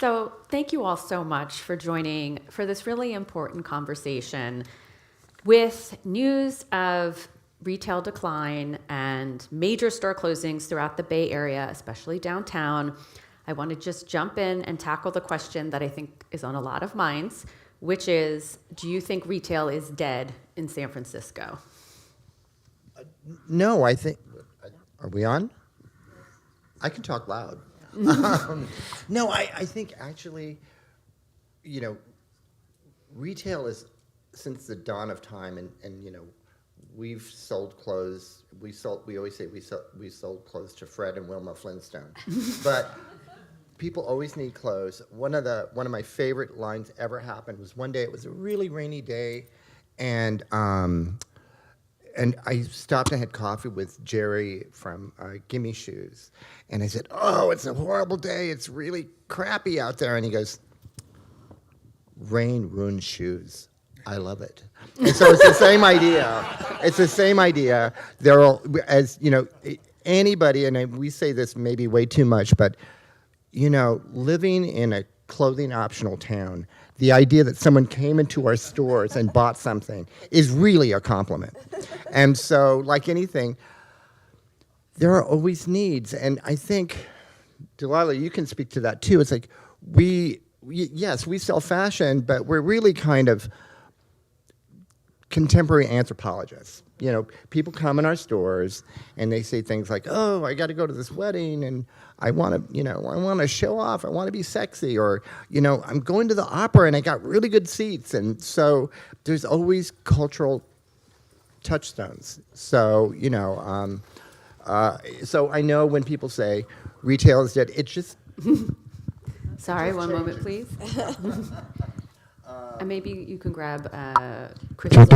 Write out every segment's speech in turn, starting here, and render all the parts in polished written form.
So thank you all so much for joining for this really important conversation. With news of retail decline and major store closings throughout the Bay Area, especially downtown, I want to just jump in and tackle the question that I think is on a lot of minds, which is, do you think retail is dead in San Francisco? No, I think, are we on? I can talk loud. No, I think actually, retail is, since the dawn of time, and we've sold clothes. We always say we sold clothes to Fred and Wilma Flintstone, but people always need clothes. One of my favorite lines ever happened was one day. It was a really rainy day, and I stopped and had coffee with Jerry from Gimme Shoes, and I said, "Oh, it's a horrible day. It's really crappy out there." And he goes, "Rain ruins shoes. I love it." And so it's the same idea. It's the same idea. Anybody, and we say this maybe way too much, but living in a clothing optional town, the idea that someone came into our stores and bought something is really a compliment. And so, like anything, there are always needs. And I think, Delila, you can speak to that too. It's like yes, we sell fashion, but we're really kind of contemporary anthropologists. People come in our stores and they say things like, "Oh, I got to go to this wedding and I want to show off. I want to be sexy," or, "I'm going to the opera and I got really good seats." And so there's always cultural touchstones. So, so I know when people say retail is dead, it just Sorry, one moment, please. And maybe you can grab Chris. Yeah.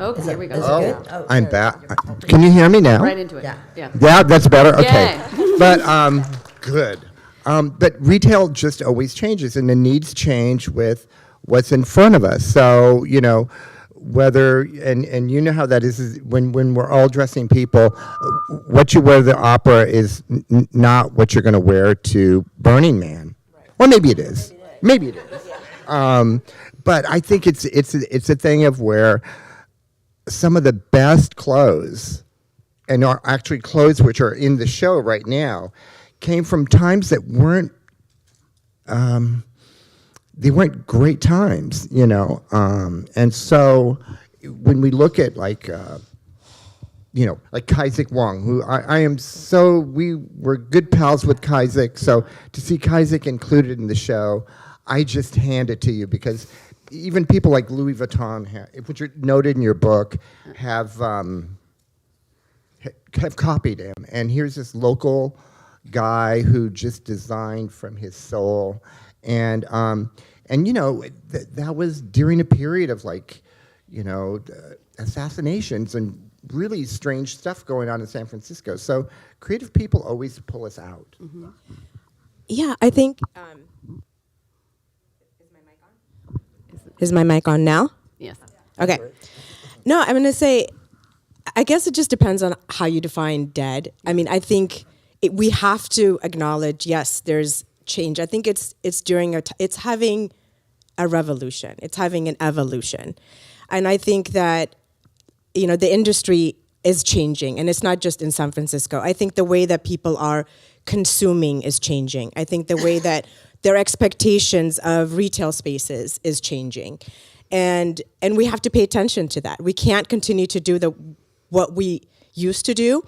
Oh, here we go. Good? Oh, I'm back. Can you hear me now? Right into it. Yeah. Yeah, that's better. Okay. Yay. But good. But retail just always changes, and the needs change with what's in front of us. So whether and you know how that is when we're all dressing people, what you wear to the opera is not what you're going to wear to Burning Man. Right. Or maybe it is. Maybe it is. Yeah. But I think it's a thing of where some of the best clothes, and are actually clothes which are in the show right now, came from times that weren't great times, and so when we look at like Kaisik Wong, who we were good pals with Kaisik, so to see Kaisik included in the show, I just hand it to you, because even people like Louis Vuitton, which are noted in your book, have copied him. And here's this local guy who just designed from his soul. And that was during a period of assassinations and really strange stuff going on in San Francisco. So creative people always pull us out. Mm-hmm. Yeah, I think... Is my mic on now? Yes. Okay. No, I'm going to say, I guess it just depends on how you define dead. I mean, I think we have to acknowledge, yes, there's change. I think it's having a revolution. It's having an evolution. And I think that, the industry is changing, and it's not just in San Francisco. I think the way that people are consuming is changing. I think the way that their expectations of retail spaces is changing. And we have to pay attention to that. We can't continue to do what we used to do.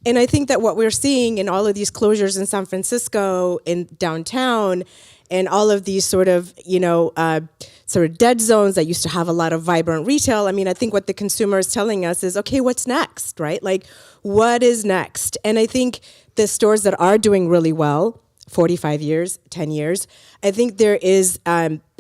And I think that what we're seeing in all of these closures in San Francisco, in downtown, and all of these sort of dead zones that used to have a lot of vibrant retail, I mean, I think what the consumer is telling us is, okay, what's next, right? Like, what is next? And I think the stores that are doing really well, 45 years, 10 years, I think there is,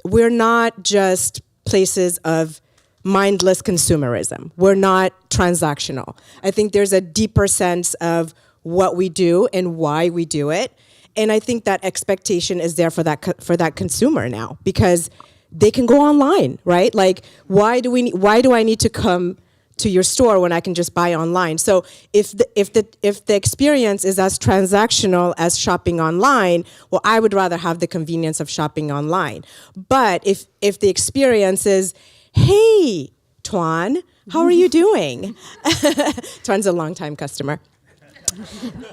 we're not just places of mindless consumerism. We're not transactional. I think there's a deeper sense of what we do and why we do it. And I think that expectation is there for that consumer now, because they can go online, right? Like, why do I need to come to your store when I can just buy online. So if the experience is as transactional as shopping online, well, I would rather have the convenience of shopping online. But if the experience is, hey, Tuan, how are you doing? Tuan's a longtime customer.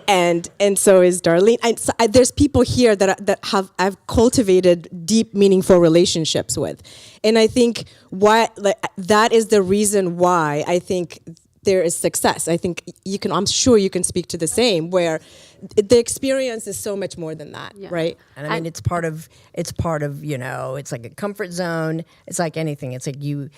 And so is Darlene. There's people here that I've cultivated deep, meaningful relationships with, and I think that is the reason why I think there is success. I think I'm sure you can speak to the same, where the experience is so much more than that, right? And I mean, it's part of, it's like a comfort zone. It's like anything. It's like you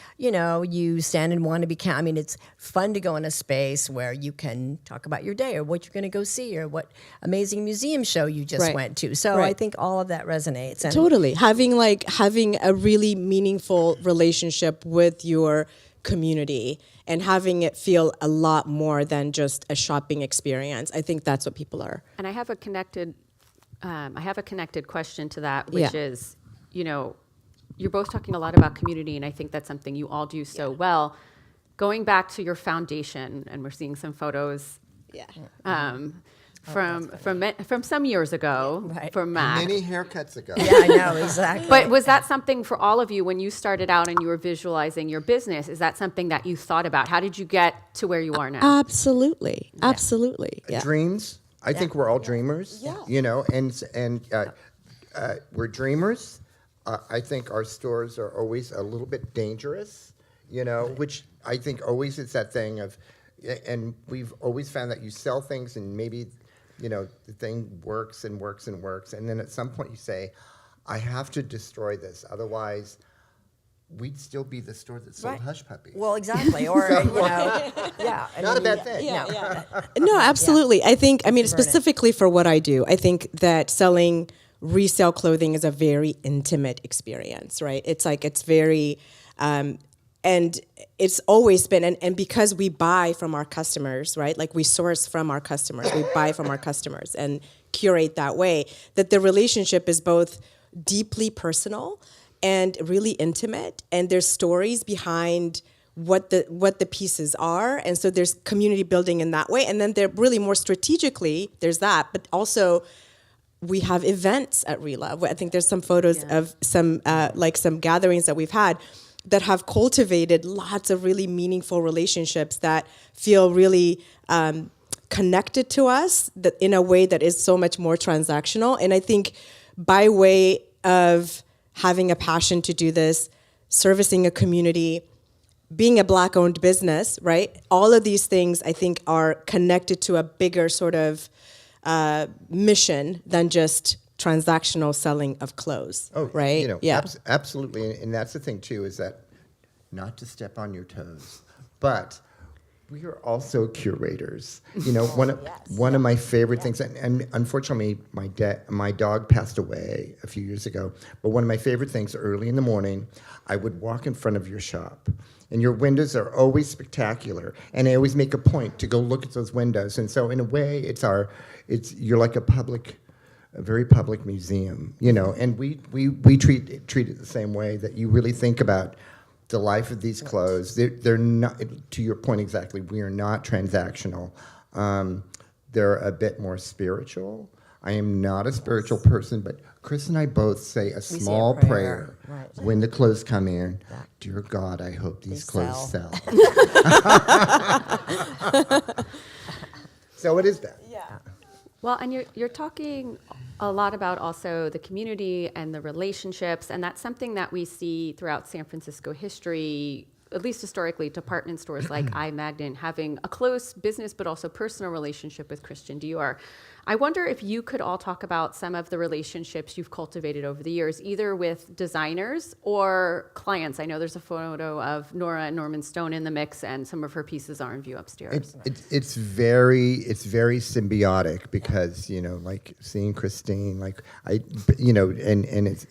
stand and want to be I mean, it's fun to go in a space where you can talk about your day or what you're going to go see or what amazing museum show you just went to. So I think all of that resonates. And totally. Having a really meaningful relationship with your community and having it feel a lot more than just a shopping experience. I think that's what people are. And I have a connected question to that, which is, you're both talking a lot about community, and I think that's something you all do so well. Going back to your foundation, and we're seeing some photos from some years ago from Mac. Many haircuts ago. Yeah, I know, exactly. But was that something for all of you when you started out and you were visualizing your business? Is that something that you thought about? How did you get to where you are now? Absolutely. Absolutely. Yeah. Dreams. I think we're all dreamers. Yeah. And we're dreamers. I think our stores are always a little bit dangerous, which I think always is that thing of, and we've always found that you sell things and maybe the thing works and works and works. And then at some point you say, I have to destroy this. Otherwise, we'd still be the store that sold Hush Puppies. Well, exactly. Or, Not a bad thing. No, absolutely. I think, specifically for what I do, I think that selling resale clothing is a very intimate experience, right? It's very, and it's always been, and because we buy from our customers, right? Like we source from our customers, we buy from our customers and curate that way, that the relationship is both deeply personal and really intimate, and there's stories behind what the pieces are, and so there's community building in that way, and then they're really more strategically, there's that, but also we have events at ReLove. I think there's some photos of some gatherings that we've had that have cultivated lots of really meaningful relationships that feel really connected to us that in a way that is so much more transactional. And I think by way of having a passion to do this, servicing a community, being a Black-owned business, right? All of these things I think are connected to a bigger sort of mission than just transactional selling of clothes, right? Absolutely, and that's the thing too, is that not to step on your toes, but we are also curators. One of my favorite things, and unfortunately, my dog passed away a few years ago. But one of my favorite things, early in the morning, I would walk in front of your shop, and your windows are always spectacular, and I always make a point to go look at those windows. And so, in a way, you're like a very public museum, and we treat it the same way, that you really think about the life of these clothes. They're not, to your point exactly, we are not transactional. They're a bit more spiritual. I am not a spiritual person, but Chris and I both say a small prayer when the clothes come in. Dear God, I hope these clothes sell. So it is that. Well, and you're talking a lot about also the community and the relationships, and that's something that we see throughout San Francisco history, at least historically, department stores like iMagnin having a close business but also personal relationship with Christian Dior. I wonder if you could all talk about some of the relationships you've cultivated over the years, either with designers or clients. I know there's a photo of Nora and Norman Stone in the mix, and some of her pieces are in view upstairs. It's very symbiotic, because like seeing Christine, like and it's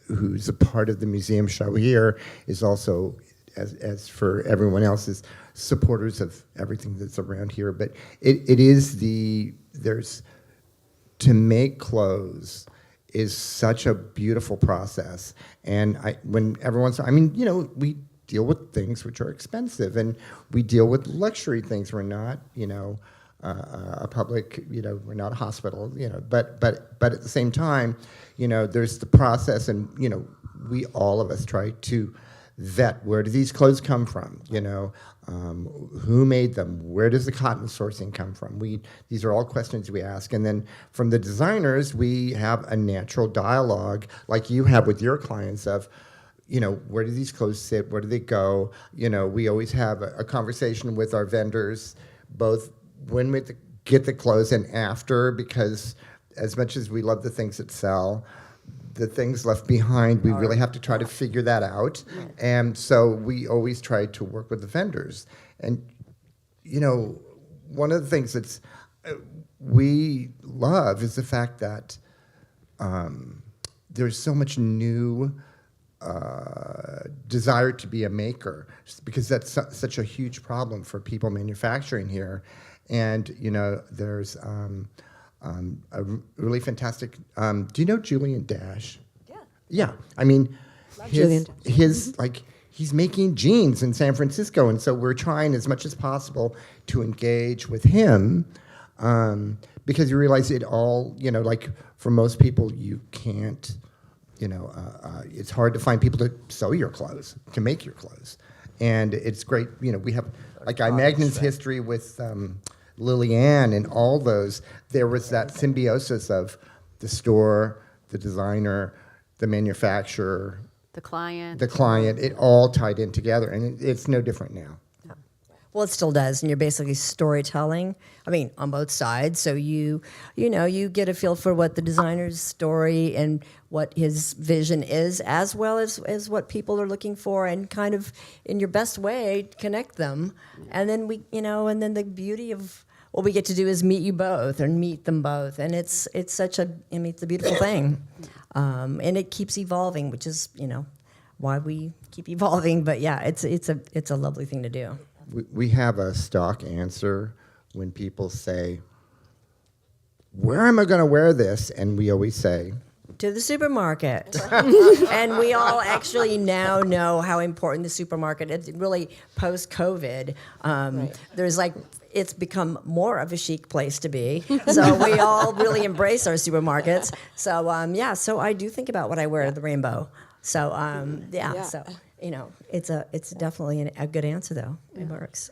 who's a part of the museum show here, is also, as for everyone else, is supporters of everything that's around here. But to make clothes is such a beautiful process. And when everyone's, we deal with things which are expensive, and we deal with luxury things. We're not, a public, we're not a hospital, but at the same time, there's the process, and, we, all of us, try to vet, where do these clothes come from, who made them, where does the cotton sourcing come from? These are all questions we ask, and then from the designers, we have a natural dialogue, like you have with your clients, of, where do these clothes sit, where do they go? We always have a conversation with our vendors, both when we get the clothes and after, because as much as we love the things that sell, the things left behind, we really have to try to figure that out. And so we always try to work with the vendors. And, one of the things that's we love is the fact that there's so much new desire to be a maker, because that's such a huge problem for people manufacturing here. And, there's a really fantastic, do you know Julian Dash? Yeah. Yeah, I mean, he's making jeans in San Francisco, and so we're trying as much as possible to engage with him, because you realize it all, for most people, you can't, it's hard to find people to sew your clothes, to make your clothes. And it's great, we have, Magnan's history with Lillian and all those, there was that symbiosis of the store, the designer, the manufacturer, The client. it all tied in together, and it's no different now. Well, it still does, and you're basically storytelling. I mean, on both sides. So you get a feel for what the designer's story and what his vision is, as well as what people are looking for, and kind of in your best way connect them. And then and then the beauty of what we get to do is meet you both, or meet them both, and it's such it's a beautiful thing, and it keeps evolving, which is why we keep evolving. But yeah, it's a lovely thing to do. We have a stock answer when people say, "Where am I going to wear this?" And we always say, to the supermarket. And we all actually now know how important the supermarket is. Really, post-COVID, there's it's become more of a chic place to be. So we all really embrace our supermarkets. So so I do think about what I wear to the rainbow. So so it's definitely a good answer, though. It works.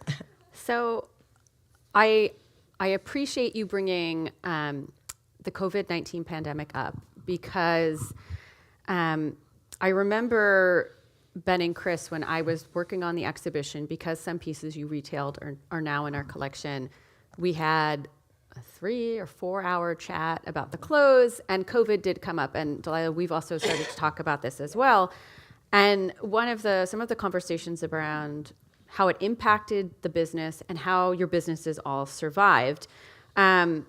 So I appreciate you bringing the COVID-19 pandemic up, because I remember, Ben and Chris, when I was working on the exhibition, because some pieces you retailed are now in our collection, we had a 3 or 4 hour chat about the clothes, and COVID did come up. And Delila, we've also started to talk about this as well. And some of the conversations around how it impacted the business and how your businesses all survived. And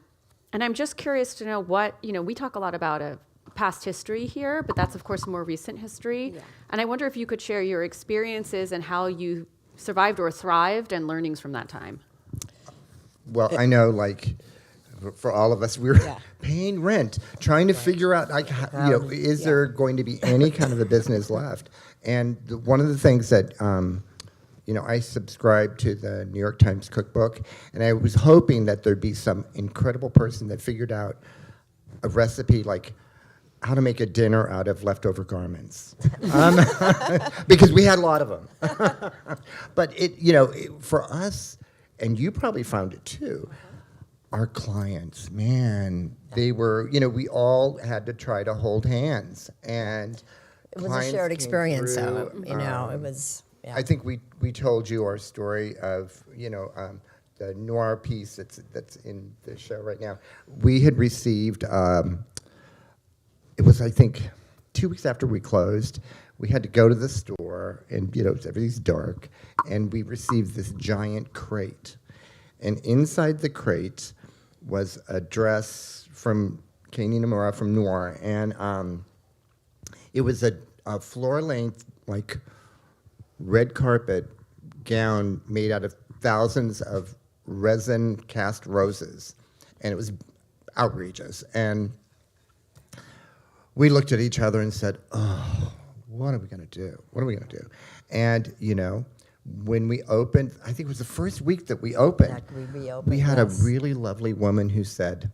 I'm just curious to know we talk a lot about a past history here, but that's of course more recent history. Yeah. And I wonder if you could share your experiences and how you survived or thrived, and learnings from that time. Well, I know, for all of us, we were paying rent, trying to figure out, is there going to be any kind of a business left? And one of the things that, I subscribed to the New York Times cookbook, and I was hoping that there'd be some incredible person that figured out a recipe like how to make a dinner out of leftover garments, because we had a lot of them. But for us, and you probably found it too, our clients, man, they were, we all had to try to hold hands, and it was a shared experience. So it was. Yeah. I think we told you our story of the noir piece that's in the show right now. We had received. It was, I think, 2 weeks after we closed. We had to go to the store, and everything's dark, and we received this giant crate, and inside the crate was a dress from Katie Nomura from Noir, and it was a floor-length, red carpet gown made out of thousands of resin cast roses, and it was outrageous. And we looked at each other and said, "Oh, what are we going to do? What are we going to do? And, when we opened, I think it was the first week that we opened, Exactly, we reopened, we had yes. a really lovely woman who said,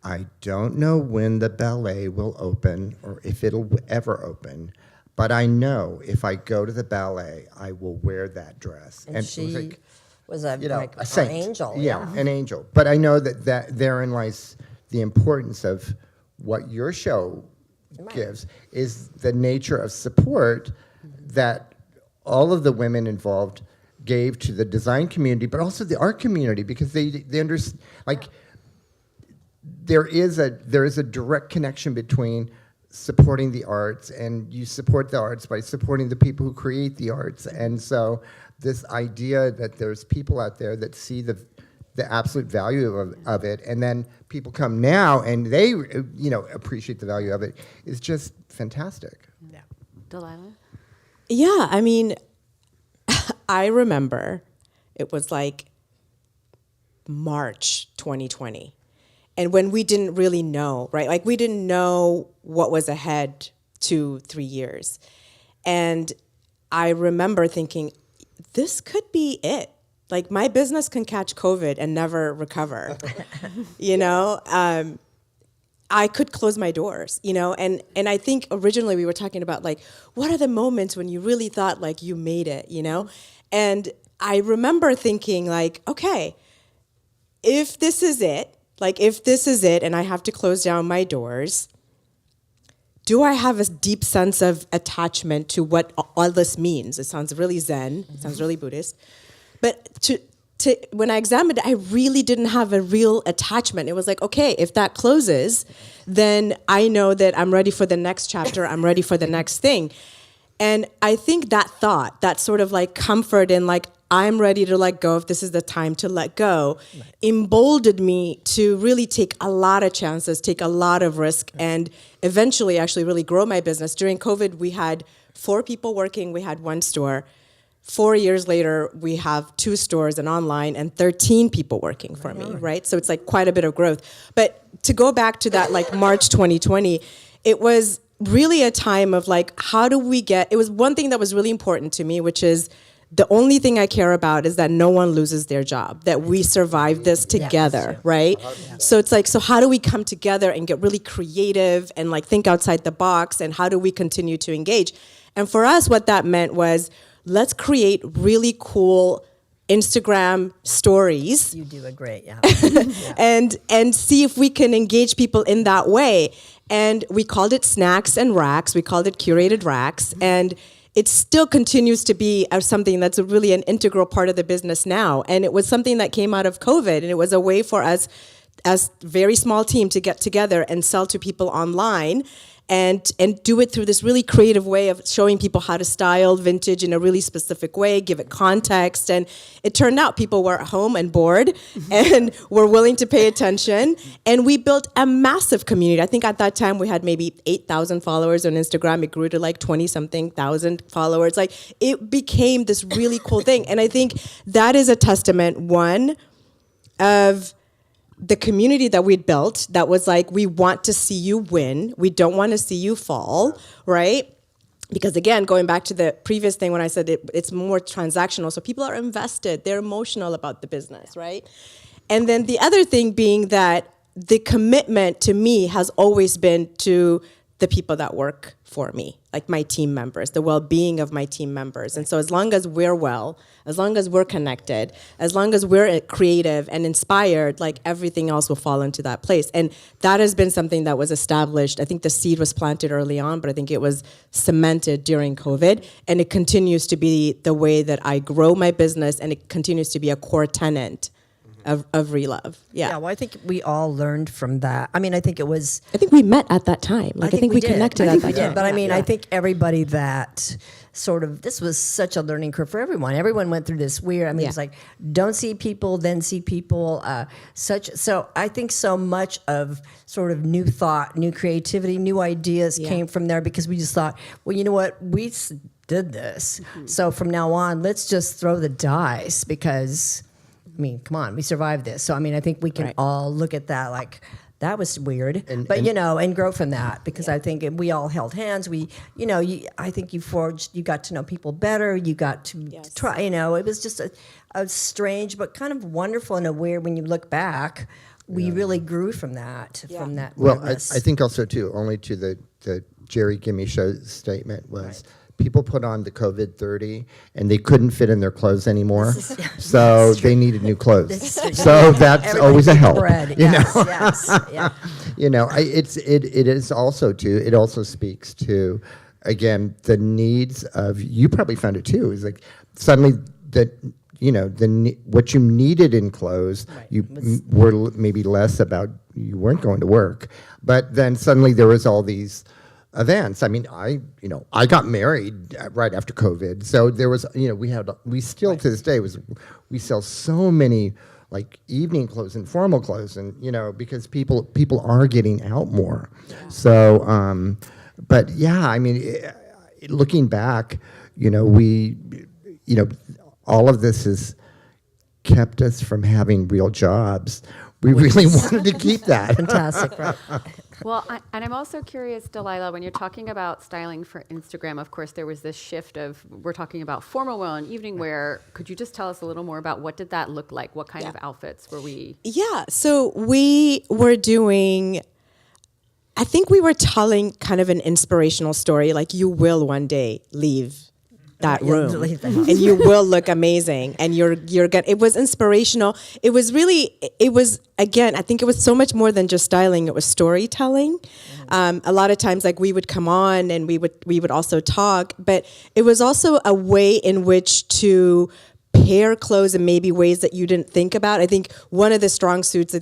I don't know when the ballet will open or if it'll ever open, but I know if I go to the ballet, I will wear that dress. And it she was like, was a, like a an saint. angel. Yeah, an angel. But I know that therein lies the importance of what your show gives, is the nature of support that all of the women involved gave to the design community, but also the art community, because they understand, like, there is a direct connection between supporting the arts, and you support the arts by supporting the people who create the arts. And so this idea that there's people out there that see the absolute value of it, and then people come now and they appreciate the value of it, is just fantastic. Yeah. Delila? Yeah, I mean, I remember it was like March 2020. And when we didn't really know, right? Like, we didn't know what was ahead 2-3 years. And I remember thinking, this could be it. Like, my business can catch COVID and never recover. I could close my doors, and I think originally we were talking about, like, what are the moments when you really thought, like, you made it, And I remember thinking, like, okay, if this is it, and I have to close down my doors, do I have a deep sense of attachment to what all this means? It sounds really Zen, it sounds really Buddhist, but when I examined it, I really didn't have a real attachment. It was like, okay, if that closes, then I know that I'm ready for the next chapter, I'm ready for the next thing. And I think that thought, that sort of like comfort in, like, I'm ready to let go if this is the time to let go, emboldened me to really take a lot of chances, take a lot of risk, and eventually actually really grow my business. During COVID, we had 4 people working, we had 1 store. 4 years later, we have 2 stores and online and 13 people working for me, right? So it's like quite a bit of growth. But to go back to that, like, March 2020, it was really a time of, like, it was one thing that was really important to me, which is the only thing I care about is that no one loses their job, that we survive this together, right? So it's like, so how do we come together and get really creative and, like, think outside the box, and how do we continue to engage? And for us, what that meant was, let's create really cool Instagram stories. You do a great, yeah. and see if we can engage people in that way. And we called it Snacks and Racks. We called it Curated Racks. And it still continues to be something that's really an integral part of the business now. And it was something that came out of COVID. And it was a way for us, as a very small team, to get together and sell to people online. And do it through this really creative way of showing people how to style vintage in a really specific way, give it context. And it turned out people were at home and bored and were willing to pay attention. And we built a massive community. I think at that time we had maybe 8,000 followers on Instagram. It grew to like 20-something thousand followers. Like, it became this really cool thing. And I think that is a testament, one, of the community that we'd built, that was like, we want to see you win. We don't want to see you fall, right? Because again, going back to the previous thing when I said it's more transactional, so people are invested, they're emotional about the business, right? And then the other thing being that the commitment to me has always been to the people that work for me, like my team members, the well-being of my team members. And so as long as we're well, as long as we're connected, as long as we're creative and inspired, like, everything else will fall into that place. And that has been something that was established. I think the seed was planted early on, but I think it was cemented during COVID. And it continues to be the way that I grow my business, and it continues to be a core tenet of ReLove. Yeah. Well, I think we all learned from that. I mean, I think we met at that time. Like, I think we connected at that time. But I mean, I think everybody that sort of, this was such a learning curve for everyone. Everyone went through this weird, it's like, don't see people, then see people. So I think so much of sort of new thought, new creativity, new ideas came from there, because we just thought, well, you know what, we did this. So from now on, let's just throw the dice, because, I mean, come on, we survived this. So, I mean, I think we can all look at that like, that was weird. And- But, and- and grow from that, because I think we all held hands. I think you got to know people better. You got to Yes. try, it was just a strange, but kind of wonderful and a weird, when you look back, we really grew from that, from that. Well, I weirdness. think also too, only to the Jerry Gimme Show statement was people put on the COVID 30 and they couldn't fit in their clothes anymore, so they needed new clothes. So that's Everybody always a needs help. bread. You Yes, know? yes, yeah. It is also too. It also speaks to, again, the needs of. You probably found it too. It's like suddenly that what you needed in clothes, you were maybe less about. You weren't going to work, but then suddenly there was all these events. I mean, I got married right after COVID, so there was, we still to this day we sell so many like evening clothes and formal clothes, and because people are getting out more. So, but yeah, I mean, looking back, all of this has kept us from having real jobs. We really wanted to keep that. Fantastic, right? Well, and I'm also curious, Delila, when you're talking about styling for Instagram, of course, there was this shift of, we're talking about formal wear and evening wear. Could you just tell us a little more about what did that look like? What kind of outfits were we? Yeah, so we were doing, I think we were telling kind of an inspirational story, like you will one day leave that Yeah, room leave the house. and you will look amazing and you're gonna, it was inspirational. It was again, I think it was so much more than just styling, it was storytelling. A lot of times like we would come on and we would also talk, but it was also a way in which to pair clothes in maybe ways that you didn't think about. I think one of the strong suits,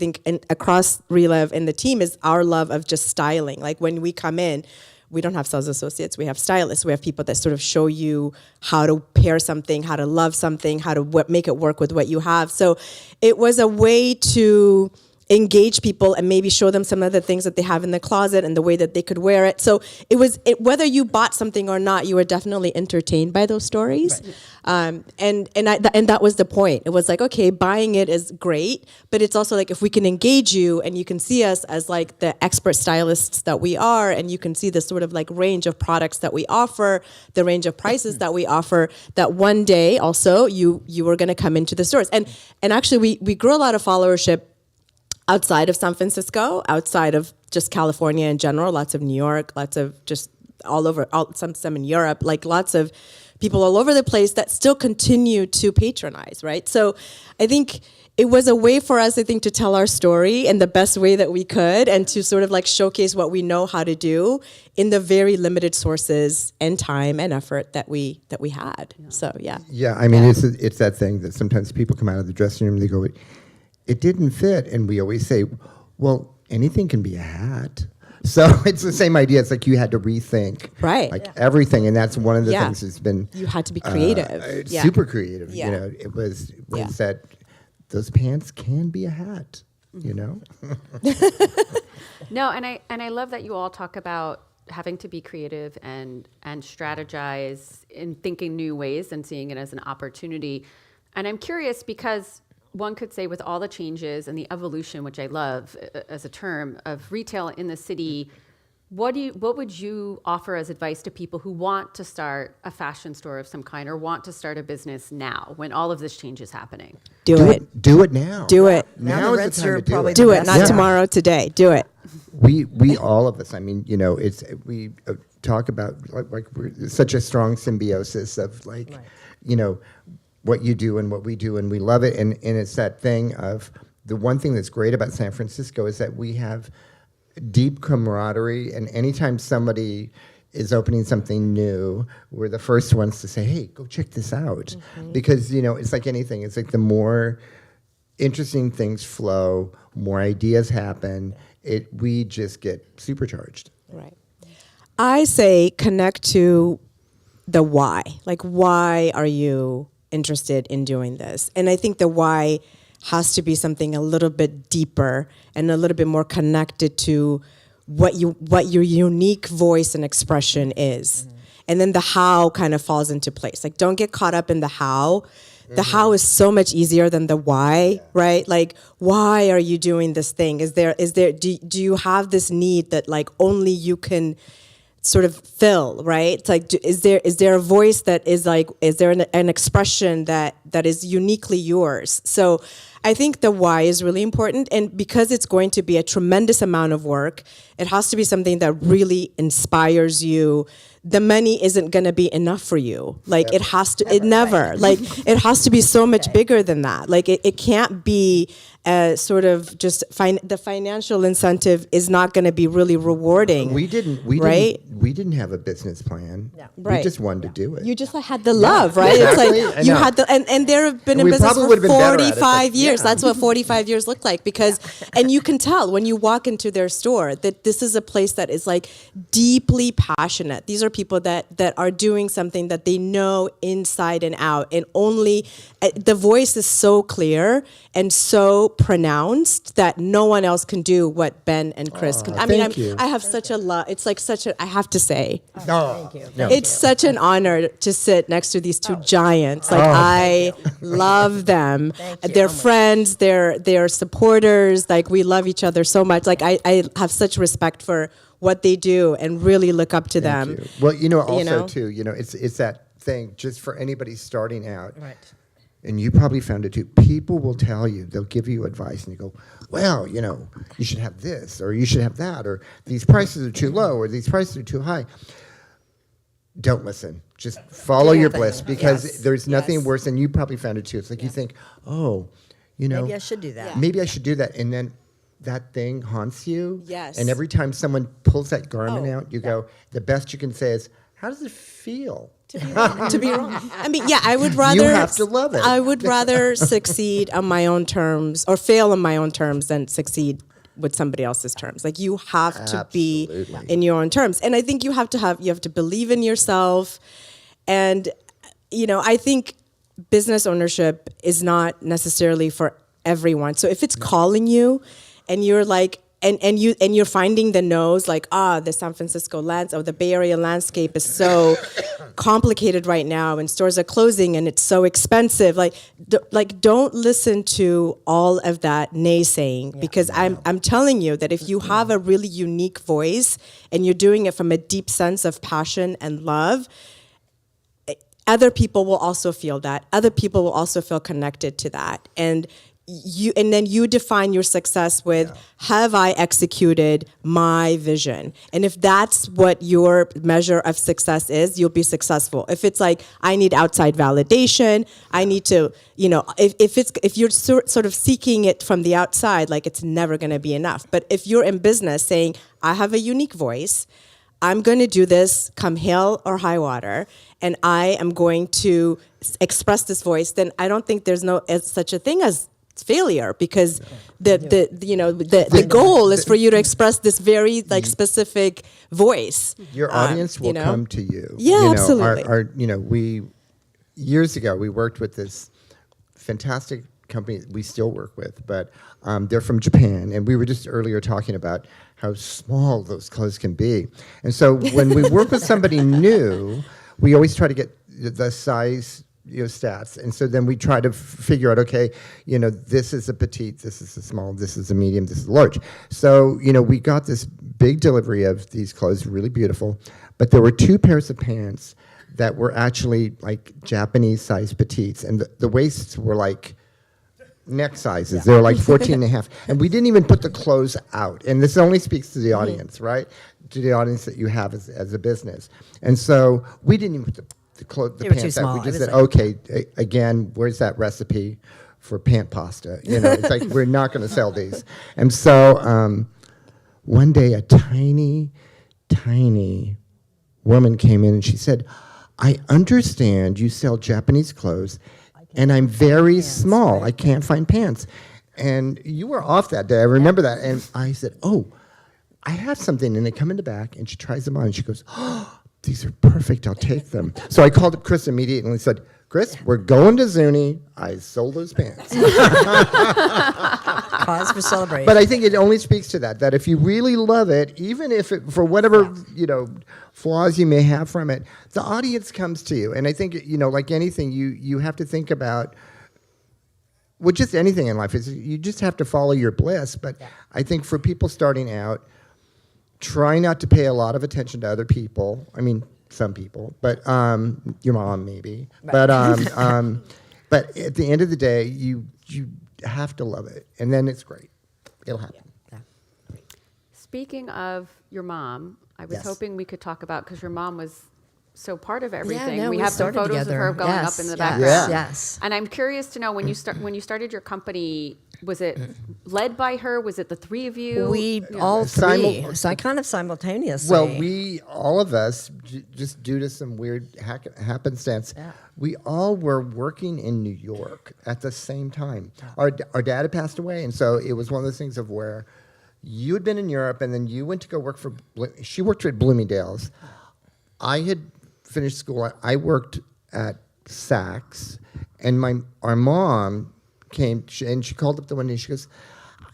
across ReLove and the team is our love of just styling. Like when we come in, we don't have sales associates, we have stylists. We have people that sort of show you how to pair something, how to love something, how to make it work with what you have. So it was a way to engage people and maybe show them some of the things that they have in the closet and the way that they could wear it. So whether you bought something or not, you were definitely entertained by those stories. Right. And that was the point. It was like, okay, buying it is great, but it's also like if we can engage you and you can see us as like the expert stylists that we are, and you can see the sort of like range of products that we offer, the range of prices that we offer, that one day also you were going to come into the stores. And actually we grew a lot of followership outside of San Francisco, outside of just California in general, lots of New York, lots of just all over, some in Europe, like lots of people all over the place that still continue to patronize, right? So I think it was a way for us, I think, to tell our story in the best way that we could and to sort of like showcase what we know how to do in the very limited sources and time and effort that we had. Yeah. So, yeah. Yeah, I mean, it's that thing that sometimes people come out of the dressing room and they go, it didn't fit. And we always say, well, anything can be a hat. So it's the same idea. It's like you had to rethink everything. And that's one of the things that's been... You had to be creative. Super creative. Yeah. It was that those pants can be a hat, No, and I love that you all talk about having to be creative and strategize in thinking new ways and seeing it as an opportunity. And I'm curious because one could say with all the changes and the evolution, which I love as a term, of retail in the city, what would you offer as advice to people who want to start a fashion store of some kind or want to start a business now when all of this change is happening? Do it. Do it now. Do it. Now is the time to do it. Do it, not tomorrow, today. Do it. We all of us, I mean, we talk about like we're such a strong symbiosis of like, what you do and what we do, and we love it. And it's that thing of the one thing that's great about San Francisco is that we have deep camaraderie, and anytime somebody is opening something new, we're the first ones to say, hey, go check this out. Mm-hmm. Because, it's like anything. It's like the more interesting things flow, more ideas happen, we just get supercharged. Right. I say connect to the why. Like, why are you interested in doing this? And I think the why has to be something a little bit deeper and a little bit more connected to what your unique voice and expression is. Mm-hmm. And then the how kind of falls into place. Like, don't get caught up in the how. the how is so much easier than the why, right? Like, why are you doing this thing? Do you have this need that like only you can sort of fill, right? It's like, is there a voice that is like, is there an expression that is uniquely yours? So I think the why is really important, and because it's going to be a tremendous amount of work, it has to be something that really inspires you. The money isn't going to be enough for you. Like it has to, like it has to be so much bigger than that. Like it can't be sort of just the financial incentive is not going to be really rewarding. We didn't have a business plan. Yeah. We just wanted to do it. You just had the love, right? Exactly. It's like you had the, and there have been And in we business probably for would've been better at it, 45 but years. That's what 45 years look like, because, and you can tell when you walk into their store that this is a place that is like deeply passionate. These are people that are doing something that they know inside and out, and only the voice is so clear and so pronounced that no one else can do what Ben and Chris can. I mean, thank you. I have such a love. It's like such a, I have to say, No. it's such an honor to sit next to these two giants. Like I love them. you. They're Oh my friends. They're supporters. Like we love each other so much. Like I have such respect for what they do and really look up to them. Thank you. Well, also know? too, it's that thing just for anybody starting out. Right. And you probably found it too. People will tell you, they'll give you advice, and you go, well, you should have this, or you should have that, or these prices are too low, or these prices are too high. Don't listen. Just follow your bliss, because there's nothing worse, and you probably found it too. It's like you think, Maybe I should do that. maybe I should do that, and then that thing haunts you. Yes. And every time someone pulls that garment out, you go, the best you can say is, how does it feel? To be wrong. I mean, yeah, I would rather. You have to love it. I would rather succeed on my own terms or fail on my own terms than succeed with somebody else's terms. Like you have to be Absolutely. in your own terms, and I think you have to believe in yourself, and I think business ownership is not necessarily for everyone. So if it's calling you, and you're like. And you're finding the no's, like the San Francisco the Bay Area landscape is so complicated right now, and stores are closing, and it's so expensive. Like don't listen to all of that naysaying, because I'm telling you that if you have a really unique voice and you're doing it from a deep sense of passion and love, other people will also feel that. Other people will also feel connected to that, and then you define your success with, have I executed my vision? And if that's what your measure of success is, you'll be successful. If it's like, I need outside validation, I need to, if you're sort of seeking it from the outside, like it's never going to be enough. But if you're in business saying, I have a unique voice, I'm going to do this come hail or high water, and I am going to express this voice, then I don't think there's such a thing as failure, because the goal is for you to express this very specific voice. Your audience will come to you. Yeah, absolutely. We years ago we worked with this fantastic company we still work with, but they're from Japan, and we were just earlier talking about how small those clothes can be. And so when we work with somebody new, we always try to get the size stats, and so then we try to figure out, okay, this is a petite, this is a small, this is a medium, this is a large. So we got this big delivery of these clothes, really beautiful, but there were 2 pairs of pants that were actually like Japanese size petites, and the waists were like neck sizes. They were like 14 and a half, and we didn't even put the clothes out. And this only speaks to the audience, right? To the audience that you have as a business. And so we didn't even put the pants out. We just said, okay, again, where's that recipe for pant pasta? It's like, we're not going to sell these. And so one day a tiny, tiny woman came in and she said, I understand you sell Japanese clothes, and I'm very small. I can't find pants. And you were off that day. I remember that. And I said, oh, I have something. And they come in the back, and she tries them on, and she goes, oh, these are perfect. I'll take them. So I called up Chris immediately and said, Chris, we're going to Zuni. I sold those pants. Cause for celebration. But I think it only speaks to that if you really love it, even if it, for whatever, flaws you may have from it, the audience comes to you. And I think, like anything, you have to think about, well, just anything in life, is you just have to follow your bliss. But I think for people starting out, try not to pay a lot of attention to other people. I mean, some people, but your mom maybe. Right. But at the end of the day, you have to love it, and then it's great. It'll happen. Yeah. Speaking of your mom, I was Yes. hoping we could talk about, because your mom was so part of everything. no, we we have some started photos together. of her going up in the Yes, background. yes. And I'm curious to know, when you started your company, was it led by her? Was it the three of you? We all three, Simul- kind of simultaneously. Well, all of us, just due to some weird happenstance, we all were working in New York at the same time. Our dad had passed away, and so it was one of those things of where you had been in Europe, and then you went to go work for, she worked at Bloomingdale's. I had finished school. I worked at Saks, and our mom came, and she called up the one day. She goes,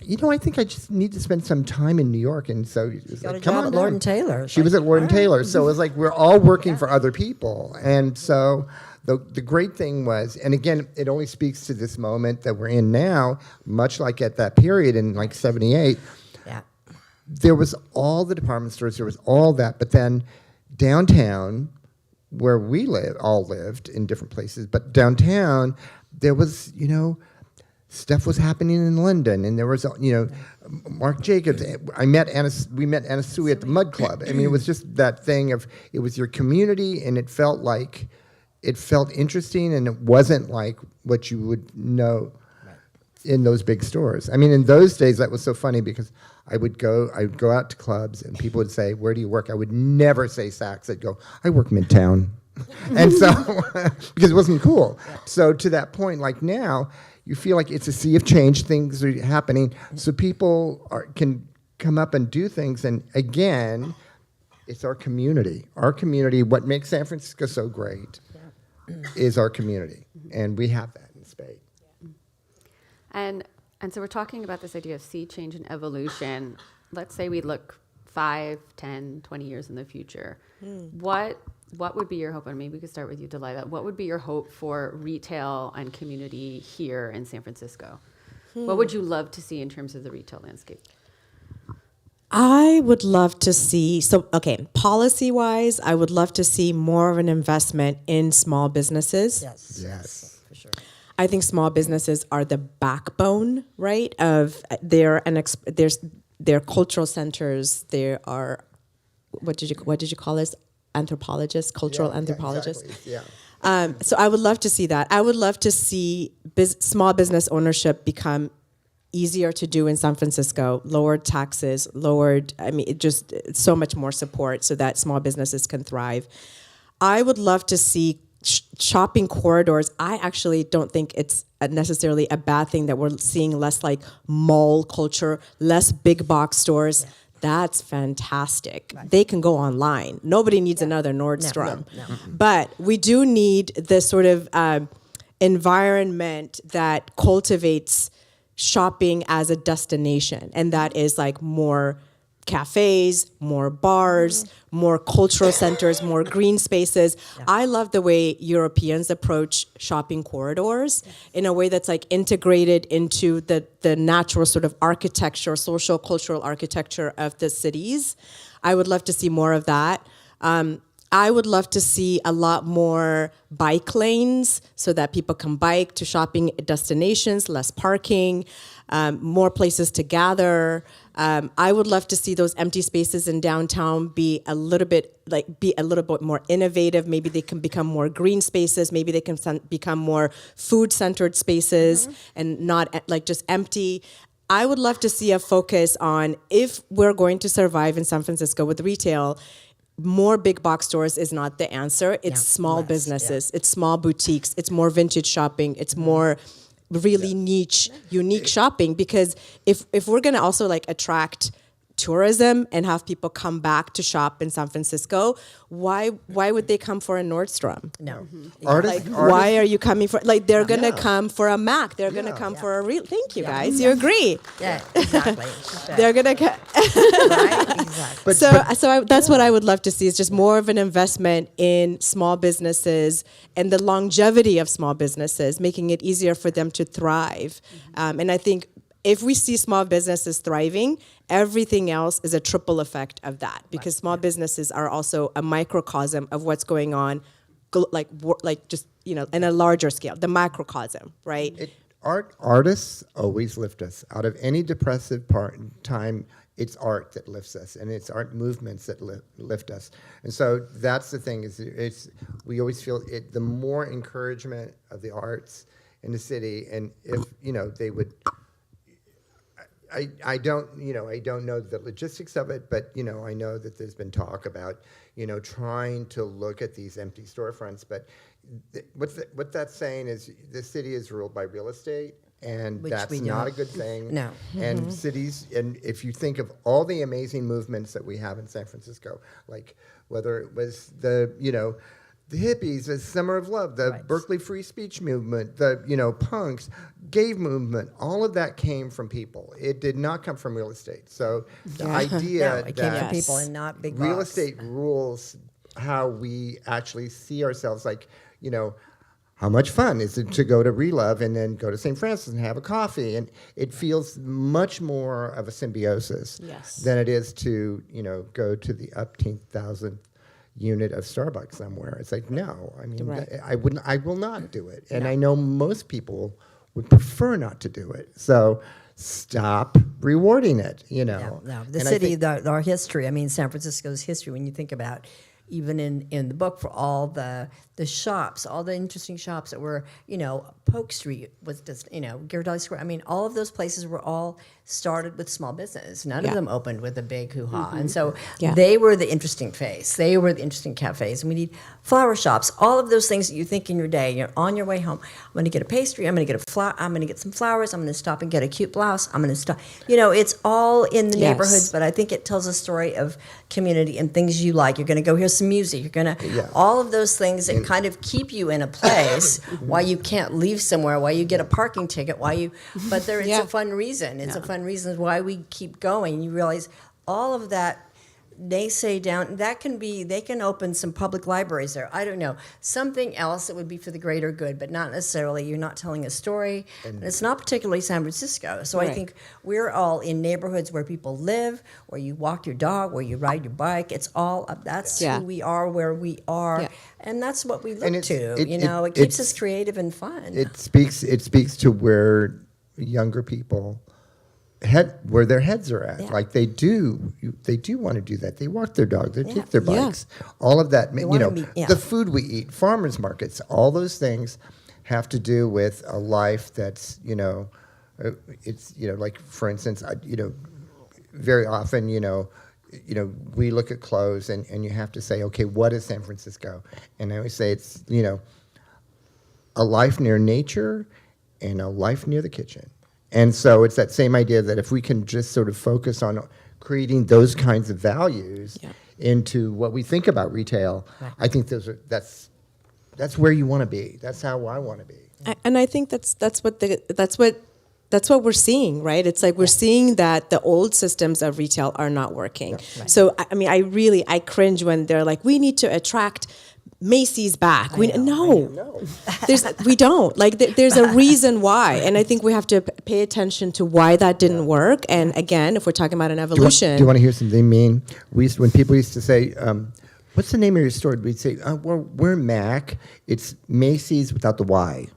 I think I just need to spend some time in New York. And so it was got like, a come job on at Lord down. and Taylor. She was at Lord and Taylor. So it was like we're all working for other people. And so the great thing was, and again, it only speaks to this moment that we're in now, much like at that period in like 78, there was all the department stores, there was all that. But then downtown, where we all lived in different places, but downtown, there was, stuff was happening in London, and there was, Marc Jacobs. We met Anna Sui at the Mud Club. I mean, it was just that thing of, it was your community, and it felt interesting, and it wasn't like what you would know in those big stores. I mean, in those days, that was so funny because I would go out to clubs, and people would say, "Where do you work?" I would never say Saks. I'd go, "I work Midtown," and so because it wasn't cool. So to that point, like now, you feel like it's a sea of change. Things are happening, so people can come up and do things. And again, it's our community. Our community. What makes San Francisco so great is our community, and we have that in spades. And so we're talking about this idea of sea change and evolution. Let's say we look 5, 10, 20 years in the future. What would be your hope? And maybe we could start with you, Delila. What would be your hope for retail and community here in San Francisco? What would you love to see in terms of the retail landscape? I would love to see, policy-wise, I would love to see more of an investment in small businesses. Yes. For sure. I think small businesses are the backbone, right, of their cultural centers. There are, what did you call this? Anthropologists, cultural anthropologists. Exactly. Yeah. So I would love to see that. I would love to see small business ownership become easier to do in San Francisco, lowered taxes, just so much more support so that small businesses can thrive. I would love to see shopping corridors. I actually don't think it's necessarily a bad thing that we're seeing less like mall culture, less big box stores. That's fantastic. Right. They can go online. Nobody needs another Nordstrom. No. But we do need this sort of environment that cultivates shopping as a destination. And that is like more cafes, more bars, more cultural centers, more green spaces. Yeah. I love the way Europeans approach shopping corridors in a way that's like integrated into the natural sort of architecture, social, cultural architecture of the cities. I would love to see more of that. I would love to see a lot more bike lanes so that people can bike to shopping destinations, less parking, more places to gather. I would love to see those empty spaces in downtown be a little bit more innovative. Maybe they can become more green spaces. Maybe they can become more food-centered spaces and not like just empty. I would love to see a focus on, if we're going to survive in San Francisco with retail, more big box stores is not the answer. It's small businesses. It's small boutiques. It's more vintage shopping. It's more really niche, unique shopping. Because if we're going to also like attract tourism and have people come back to shop in San Francisco, why would they come for a Nordstrom? No. Artists, Why are you coming for, like, they're going to Yeah. come for a Mac. They're going to come for a real, thank you guys. You agree. Yeah, exactly. They're going to, Right? Exactly. that's what I would love to see, is just more of an investment in small businesses and the longevity of small businesses, making it easier for them to thrive. And I think if we see small businesses thriving, everything else is a triple effect of that, because small businesses are also a microcosm of what's going on, like just, you know, in a larger scale, the microcosm, right? Artists always lift us out of any depressive time. It's art that lifts us, and it's art movements that lift us. And so that's the thing, is we always feel it. The more encouragement of the arts in the city, and if, you know, they would. I don't know the logistics of it, but, you know, I know that there's been talk about, you know, trying to look at these empty storefronts. But what that's saying is the city is ruled by real estate, and Which that's we not don't. a good thing. No. And cities, and if you think of all the amazing movements that we have in San Francisco, like whether it was the hippies, the Summer of Love, the Right. Berkeley Free Speech movement, the, you know, punks, gay movement, all of that came from people. It did not come from real estate. So the idea No, it came that from people and not big real box. estate rules how we actually see ourselves, like, you know, how much fun is it to go to ReLove and then go to St. Francis and have a coffee? And it feels much more of a symbiosis Yes. than it is to, you know, go to the upteenth thousandth unit of Starbucks somewhere. It's like, no, I mean, Right. I will not do it. And I know most people would prefer not to do it. So stop rewarding it, you know. No. The And I city, think- our history, I mean, San Francisco's history, when you think about, even in the book, for all the shops, all the interesting shops that were, you know, Polk Street was just, you know, Ghirardelli Square. I mean, all of those places were all started with small business. None of Yeah. them opened with a big hoo-ha. And so Yeah. they were the interesting face. They were the interesting cafes. And we need flower shops, all of those things that you think in your day. You're on your way home. I'm going to get a pastry. I'm going to get a flower. I'm going to get some flowers. I'm going to stop and get a cute blouse. I'm going to stop. You know, it's all in the Yes. neighborhoods, but I think it tells a story of community and things you like. You're going to go hear some music. You're going to, all of those things that kind of keep you in a place why you can't leave somewhere, why you get a parking ticket, but it's Yeah. a fun reason. It's a fun reason why we keep going. You realize all of that naysay down, they can open some public libraries there. I don't know. Something else that would be for the greater good, but not necessarily, you're not telling a story. And it's not particularly San Francisco. So I Right. think we're all in neighborhoods where people live, where you walk your dog, where you ride your bike. It's all, that's Yeah. who we are, where we are. Yeah. And that's what we look And it's- to. it- you know, it- it keeps it's- us creative and fun. It speaks to where younger people where their heads are at. Yeah. Like they do want to do that. They walk their dog, they take their Yeah. bikes. All of that, you wanna know, meet- yeah. the food we eat, farmers markets, all those things have to do with a life that's, you know, it's, you know, like for instance, you know, very often, you know, we look at clothes and you have to say, okay, what is San Francisco? And I always say it's, you know, a life near nature and a life near the kitchen. And so it's that same idea that if we can just sort of focus on creating those kinds of values into what we think about retail, I think that's where you want to be. That's how I want to be. And I think that's what we're seeing, right? It's like we're seeing that the old systems of retail are not working. So I mean, I cringe when they're like, we need to attract Macy's back. We don't. Like there's a reason why, and I think we have to pay attention to why that didn't work. And again, if we're talking about an evolution, Do you want to hear something mean? When people used to say, what's the name of your store? We'd say, we're Mac. It's Macy's without the Y.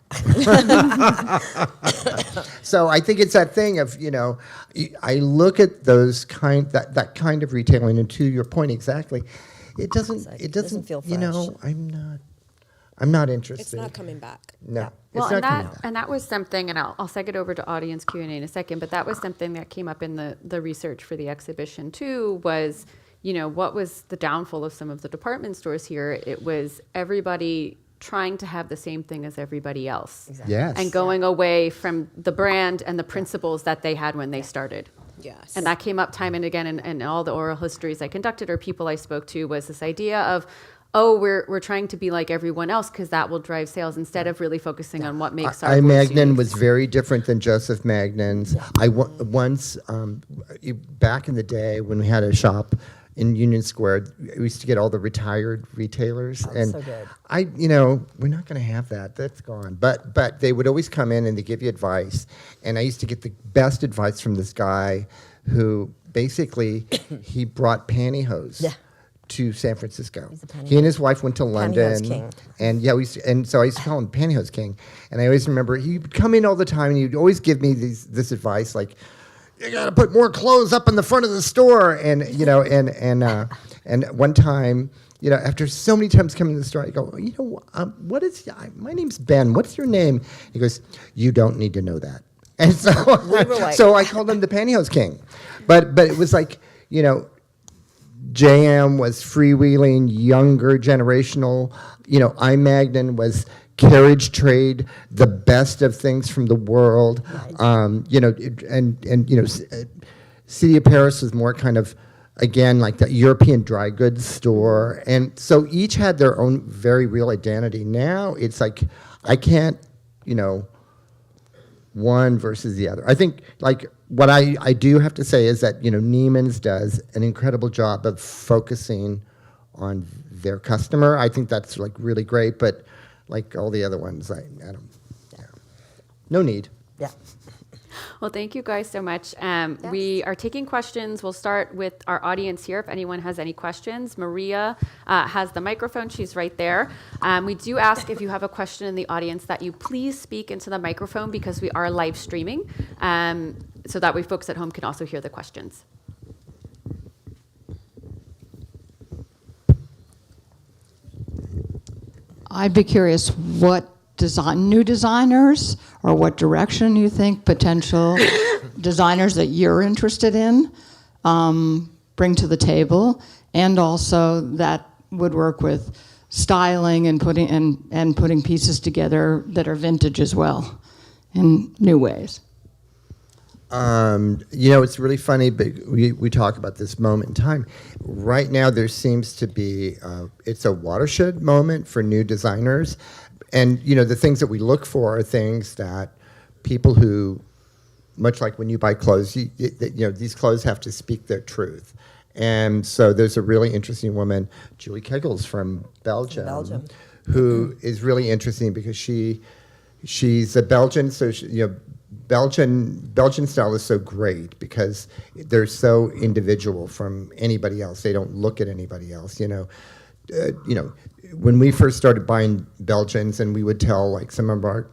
So I think it's that thing of, you know, I look at that kind of retailing, and to your point exactly, it doesn't feel you know, fresh. I'm not interested. it's not coming back. No. Well, it's and not coming back. that was something, and I'll seg it over to audience Q&A in a second, but that was something that came up in the research for the exhibition too, was, you know, what was the downfall of some of the department stores here? It was everybody trying to have the same thing as everybody else. Exactly. Yes. And going away from the brand and the principles that they had when they started. Yes. And that came up time and again in all the oral histories I conducted or people I spoke to, was this idea of, oh, we're trying to be like everyone else because that will drive sales, instead of really focusing on what makes our I voice Magnin unique. was very different than Joseph Magnan's. Once, back in the day when we had a shop in Union Square, we used to get all the retired retailers, and so good. we're not going to have that. That's gone. But they would always come in and they give you advice, and I used to get the best advice from this guy, who basically he brought pantyhose. Yeah. To San Francisco. pantyhose- He and his wife went to Pantyhose London. king. And so I used to call him Pantyhose King. And I always remember he would come in all the time and he'd always give me this advice like, you got to put more clothes up in the front of the store. And and one time, after so many times coming to the store, I go, what is my name's Ben. What's your name? He goes, you don't need to know that. And so were like- so I called him the Pantyhose King. But it was like, JM was freewheeling, younger, generational. I Magnin was carriage trade, the best of things from the world. City of Paris was more kind of, again, like the European dry goods store. And so each had their own very real identity. Now it's like, I can't, one versus the other. I think, like, what I do have to say is that, Neiman's does an incredible job of focusing on their customer. I think that's, like, really great, but like all the other ones, I don't, no need. Yeah. Well, thank you guys so much. We are taking questions. We'll start with our audience here. If anyone has any questions, Maria has the microphone. She's right there. We do ask, if you have a question in the audience, that you please speak into the microphone, because we are live streaming, so that way folks at home can also hear the questions. I'd be curious what new designers, or what direction you think potential designers that you're interested in bring to the table, and also that would work with styling and putting pieces together that are vintage as well in new ways. It's really funny, but we talk about this moment in time. Right now, there seems to be, it's a watershed moment for new designers. And, the things that we look for are things that people who, much like when you buy clothes, these clothes have to speak their truth. And so there's a really interesting woman, Julie Kegels from Belgium, who is really interesting because she's a Belgian, so Belgian style is so great because they're so individual from anybody else. They don't look at anybody else. When we first started buying Belgians, and we would tell like some of our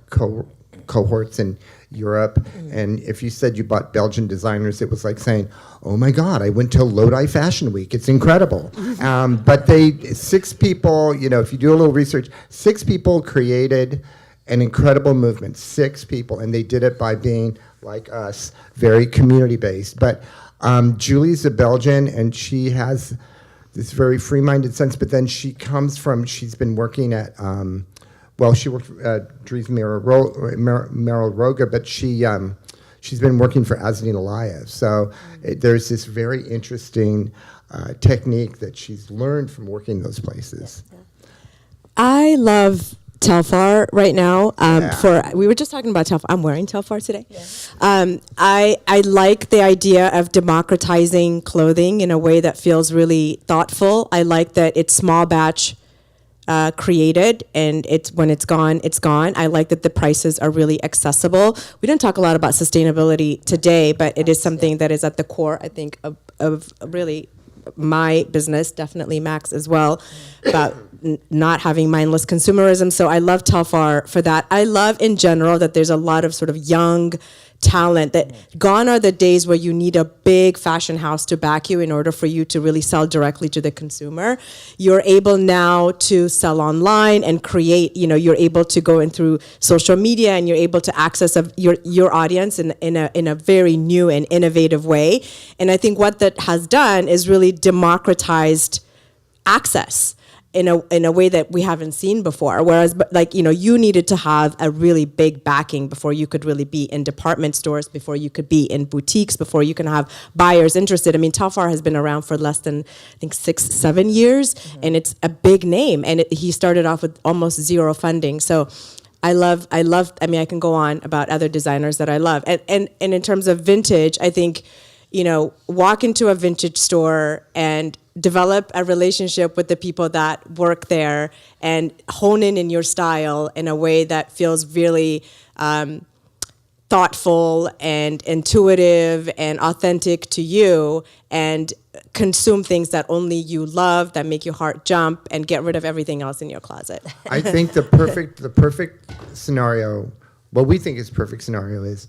cohorts in Europe, and if you said you bought Belgian designers, it was like saying, "Oh my God, I went to Lodi Fashion Week. It's incredible." But 6 people, if you do a little research, 6 people created an incredible movement, 6 people, and they did it by being, like us, very community-based. But Julie's a Belgian, and she has this very free-minded sense, but then she's been working at, she worked at Dries Merrill Roger, but she's been working for Azdin Alayev. So there's this very interesting technique that she's learned from working those places. I love Telfar right now. We were just talking about Telfar. I'm wearing Telfar today. Yeah. I like the idea of democratizing clothing in a way that feels really thoughtful. I like that it's small batch created, and when it's gone, it's gone. I like that the prices are really accessible. We didn't talk a lot about sustainability today, but it is something that is at the core, I think, of really my business, definitely Max as well, about not having mindless consumerism. So I love Telfar for that. I love in general that there's a lot of sort of young talent. That gone are the days where you need a big fashion house to back you in order for you to really sell directly to the consumer. You're able now to sell online and create, you're able to go in through social media, and you're able to access your audience in a very new and innovative way. And I think what that has done is really democratized access. in a way that we haven't seen before. Whereas, like, you needed to have a really big backing before you could really be in department stores, before you could be in boutiques, before you can have buyers interested. I mean, Telfar has been around for less than, I think, 6-7 years, and it's a big name. And he started off with almost zero funding. So I mean, I can go on about other designers that I love. And in terms of vintage, I think, walk into a vintage store and develop a relationship with the people that work there and hone in your style in a way that feels really thoughtful and intuitive and authentic to you, and consume things that only you love, that make your heart jump, and get rid of everything else in your closet. I think the perfect scenario, what we think is perfect scenario is,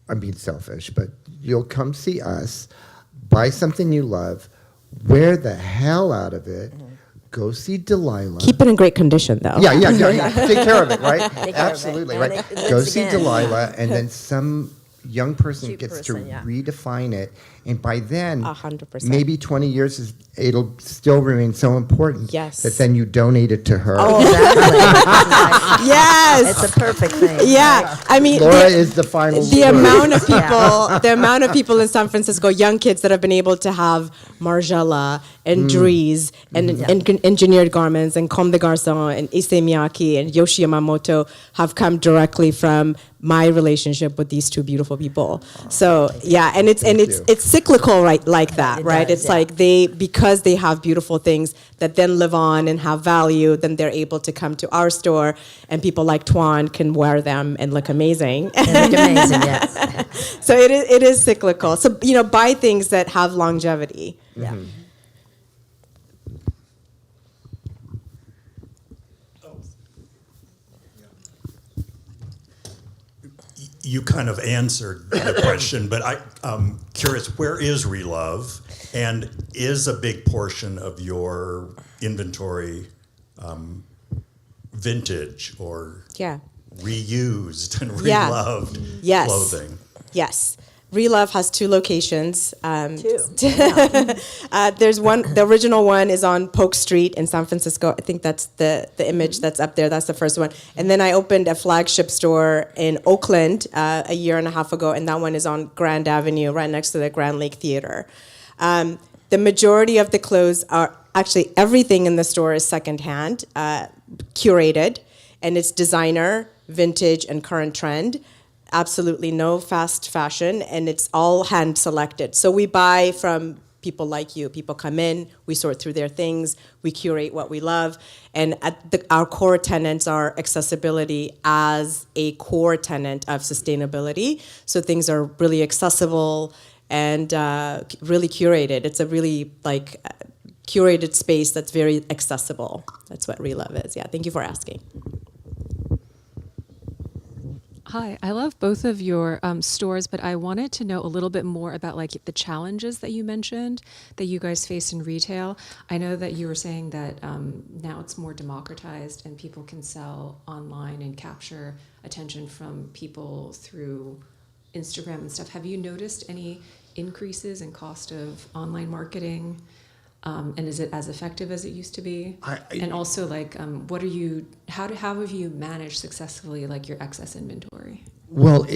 I'm being selfish, but you'll come see us, buy something you love, wear the hell out of it, go see Delila. Keep it in great condition, though. Yeah. Take care of it, right? Take care of it. Absolutely, And right? it lives Go see again. Delila, and then some young person Cute gets person, to yeah. redefine it, and by then, 100%. maybe 20 years it'll still remain so important Yes. that then you donate it to her. Oh, exactly. Yes. It's a perfect thing. Yeah. I mean, Laura is the final the word. amount of people, the amount of people in San Francisco, young kids that have been able to have Margiela and Dries and engineered garments and Comme des Garçons and Issey Miyake and Yoshi Yamamoto have come directly from my relationship with these two beautiful people. So yeah, and it's you. cyclical, right? Like that, It right? does, It's yeah. like because they have beautiful things that then live on and have value, then they're able to come to our store, and people like Tuan can wear them and look amazing. They look amazing, yes. So it is cyclical. So buy things that have longevity. Yeah. You kind of answered the question, but I'm curious, where is ReLove? And is a big portion of your inventory vintage or Yeah. reused and Yeah. reloved Yes. clothing? Yes. ReLove has 2 locations. Two. There's one. The original one is on Polk Street in San Francisco. I think that's the image that's up there. That's the first one. And then I opened a flagship store in Oakland a year and a half ago, and that one is on Grand Avenue, right next to the Grand Lake Theater. The majority of the clothes are actually everything in the store is secondhand, curated, and it's designer, vintage, and current trend. Absolutely no fast fashion, and it's all hand selected. So we buy from people like you. People come in, we sort through their things, we curate what we love, and our core tenets are accessibility as a core tenet of sustainability. So things are really accessible and really curated. It's a really curated space that's very accessible. That's what ReLove is. Yeah, thank you for asking. Hi, I love both of your stores, but I wanted to know a little bit more about the challenges that you mentioned that you guys face in retail. I know that you were saying that now it's more democratized and people can sell online and capture attention from people through Instagram and stuff. Have you noticed any increases in cost of online marketing? And is it as effective as it used to be? And also, how have you managed successfully your excess inventory? Well,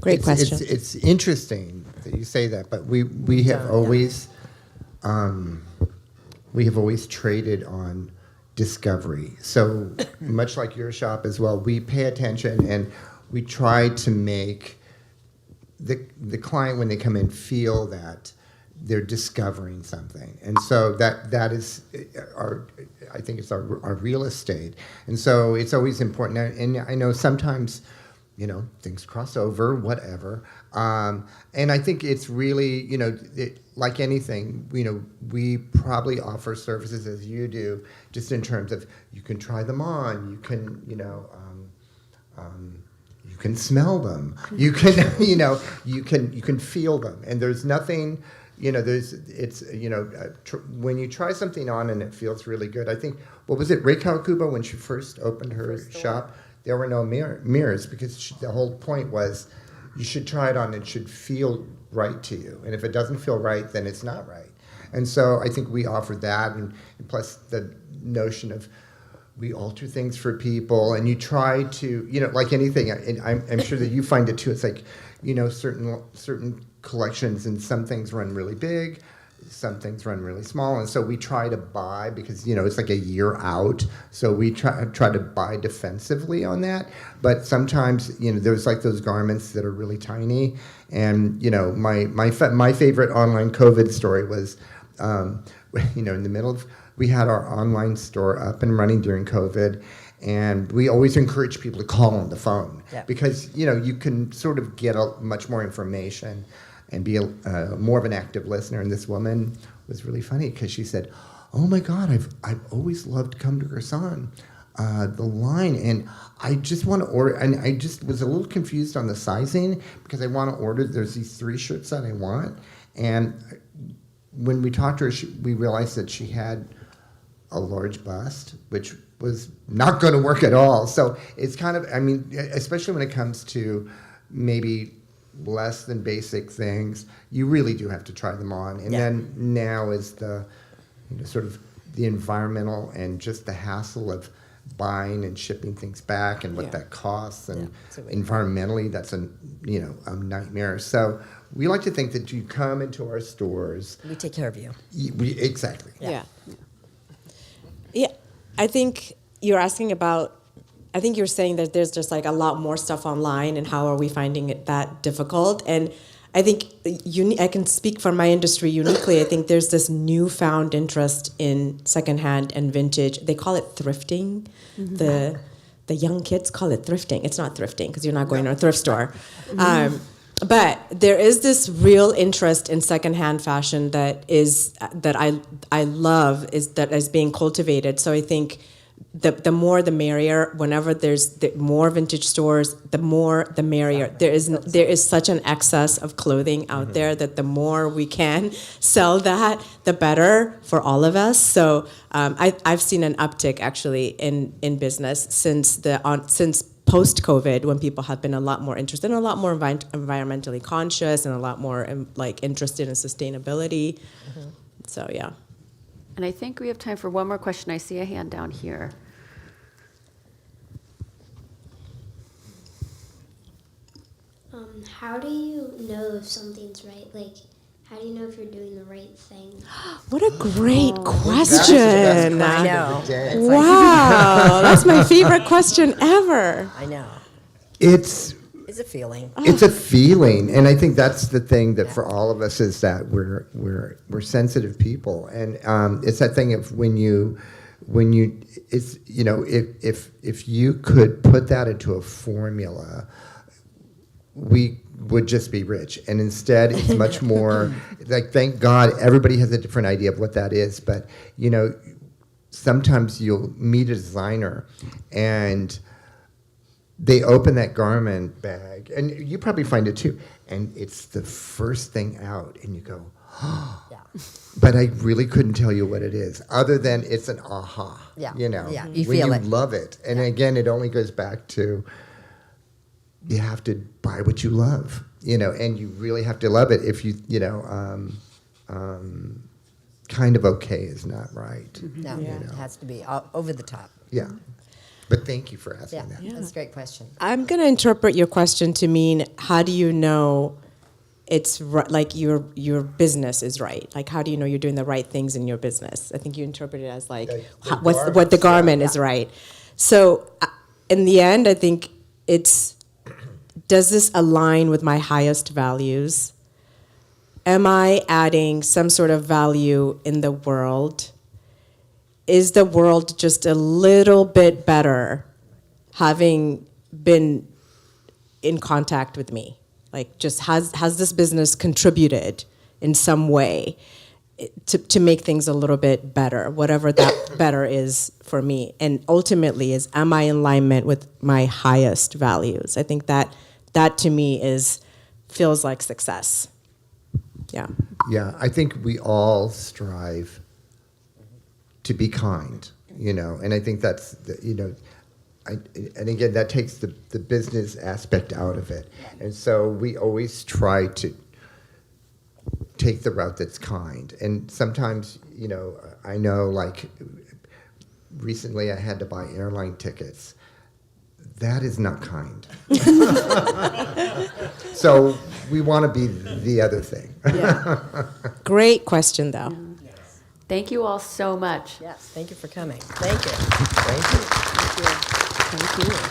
Great question. It's interesting that you say that, but we have always traded on discovery. So much like your shop as well, we pay attention and we try to make the client, when they come in, feel that they're discovering something. And so that is I think it's our real estate. And so it's always important. And I know sometimes, things cross over, whatever. And I think it's really, like anything, we probably offer services as you do, just in terms of you can try them on, you can, you can smell them, you can, you can feel them. And there's nothing, when you try something on and it feels really good. I think, what was it, Ray Kawakubo, when she first opened her shop, there were no mirrors because the whole point was you should try it on and it should feel right to you. And if it doesn't feel right, then it's not right. And so I think we offer that, and plus the notion of we alter things for people, and you try to, like anything, and I'm sure that you find it too. It's like, certain collections, and some things run really big, some things run really small, and so we try to buy because it's like a year out. So we try to buy defensively on that. But sometimes there's like those garments that are really tiny, and my favorite online COVID story was, in the middle of. We had our online store up and running during COVID, and we always encourage people to call on the phone because you can sort of get much more information and be more of an active listener. And this woman was really funny because she said, "Oh my God, I've always loved Comme des Garçons, the line, and I just want to order." And I just was a little confused on the sizing because I want to order. There's these 3 shirts that I want, and when we talked to her, we realized that she had a large bust, which was not going to work at all. So it's kind of, especially when it comes to maybe less than basic things, you really do have to try them on. And then now is the sort of the environmental and just the hassle of buying and shipping things back and what that costs, and environmentally that's a nightmare. So we like to think that you come into our stores, We take care of you. Exactly. Yeah. Yeah, I think you're asking about, I think you're saying that there's just like a lot more stuff online, and how are we finding it that difficult? And I think I can speak for my industry uniquely. I think there's this newfound interest in secondhand and vintage. They call it thrifting. The young kids call it thrifting. It's not thrifting because you're not going to a thrift store. But there is this real interest in secondhand fashion that I love, that is being cultivated. So I think the more the merrier. Whenever there's more vintage stores, the more the merrier. There is such an excess of clothing out there that the more we can sell that, the better for all of us. So I've seen an uptick actually in business since post-COVID, when people have been a lot more interested and a lot more environmentally conscious and a lot more interested in sustainability. So yeah. And I think we have time for one more question. I see a hand down here. How do you know if something's right? Like, how do you know if you're doing the right thing? What a great question. That's the I best know. of the day. It's like- Wow, that's my favorite question ever. I know. It's It's a feeling. It's a feeling, and I think that's the thing that for all of us is that we're sensitive people, and it's that thing of when you it's if you could put that into a formula, we would just be rich, and instead it's much more like, thank God everybody has a different idea of what that is, but sometimes you'll meet a designer and they open that garment bag, and you probably find it too, and it's the first thing out, and you go, oh, Yeah. but I really couldn't tell you what it is, other than it's an aha. Yeah. Yeah, you when feel you it. love it. And again, it only goes back to you have to buy what you love, and you really have to love it. If kind of okay is not right. No, it has to be over the top. Yeah. But thank you for asking Yeah, that. that's a great question. I'm going to interpret your question to mean, how do you know it's like your business is right? Like, how do you know you're doing the right things in your business? I think you interpret it as like what the garment is right. So in the end, I think it's, does this align with my highest values? Am I adding some sort of value in the world? Is the world just a little bit better having been in contact with me? Like, just has this business contributed in some way to make things a little bit better, whatever that better is for me? And ultimately, am I in alignment with my highest values? I think that to me feels like success. Yeah. Yeah, I think we all strive to be kind, and I think that's, and again, that takes the business aspect out of it. And so we always try to take the route that's kind. And sometimes, you know, I know, like, recently I had to buy airline tickets. That is not kind. So we want to be the other thing. Great question, though. Thank you all so much. Yes, thank you for coming. Thank you. Thank you. Thank you.